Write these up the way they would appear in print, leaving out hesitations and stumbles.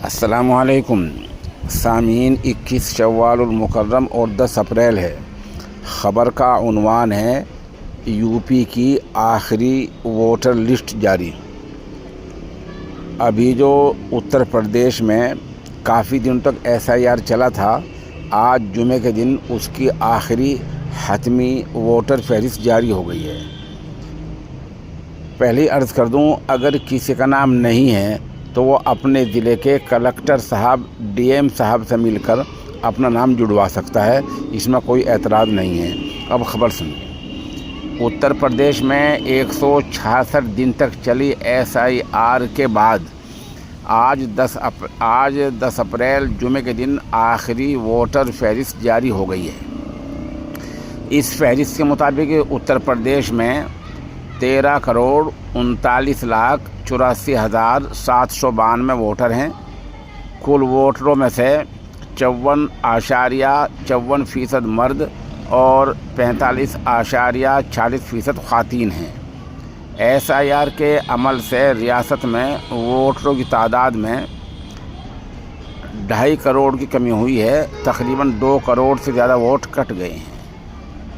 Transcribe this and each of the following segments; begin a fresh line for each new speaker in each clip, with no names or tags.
अस्सलामु अलैकुम सामीन। 21 शव्वाल मुकर्रम और 10 अप्रैल है। ख़बर का उन्वान है यूपी की आखिरी वोटर लिस्ट जारी। अभी जो उत्तर प्रदेश में काफ़ी दिन तक SIR चला था, आज जुमे के दिन उसकी आखिरी हतमी वोटर फहरिस्त जारी हो गई है। पहले अर्ज़ कर दूं, अगर किसी का नाम नहीं है तो वो अपने ज़िले के कलेक्टर साहब, DM साहब से मिलकर अपना नाम जुड़वा सकता है, इसमें कोई एतराज़ नहीं है। अब ख़बर सुनिए। उत्तर प्रदेश में 166 दिन तक चली SIR के बाद आज 10 अप्रैल जुमे के दिन आखिरी वोटर फहरिस्त जारी हो गई है। इस फहरिस्त के मुताबिक उत्तर प्रदेश में 13,39,84,792 वोटर हैं। कुल वोटरों में से 54.54% मर्द और 45.40% ख़वातीन हैं। SIR के अमल से रियासत में वोटरों की तादाद में 2.5 करोड़ की कमी हुई है। तकरीबन 2 करोड़ से ज़्यादा वोट कट गए हैं।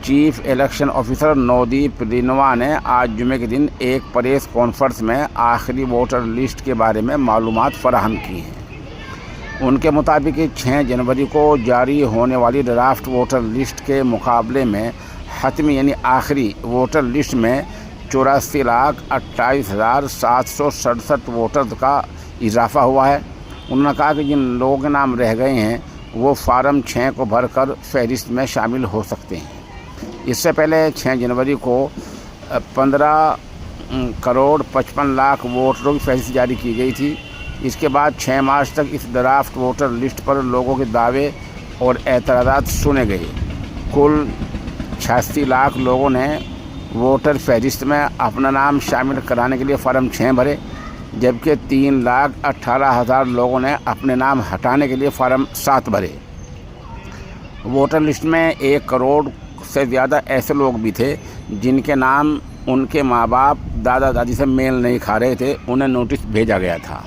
चीफ इलेक्शन ऑफिसर नवदीप रिनवा ने आज जुमे के दिन एक प्रेस कॉन्फ्रेंस में आखिरी वोटर लिस्ट के बारे में मालूमात फराहम की हैं। उनके मुताबिक 6 जनवरी को जारी होने वाली ड्राफ्ट वोटर लिस्ट के मुकाबले में हतमी यानी आखिरी वोटर लिस्ट में 84,28,767 वोटर्स का इजाफा हुआ है। उन्होंने कहा कि जिन लोगों के नाम रह गए हैं वो फार्म 6 को भरकर फहरिस्त में शामिल हो सकते हैं। इससे पहले 6 जनवरी को 15,55,00,000 वोटरों की फहरिस्त जारी की गई थी। इसके बाद 6 मार्च तक इस ड्राफ्ट वोटर लिस्ट पर लोगों के दावे और एतराज़ात सुने गए। कुल 86 लाख लोगों ने वोटर फहरिस्त में अपना नाम शामिल कराने के लिए फार्म 6 भरे, जबकि 3,18,000 लोगों ने अपने नाम हटाने के लिए फार्म 7 भरे। वोटर लिस्ट में 1 करोड़ से ज़्यादा ऐसे लोग भी थे जिनके नाम उनके माँ बाप, दादा दादी से मेल नहीं खा रहे थे, उन्हें नोटिस भेजा गया था।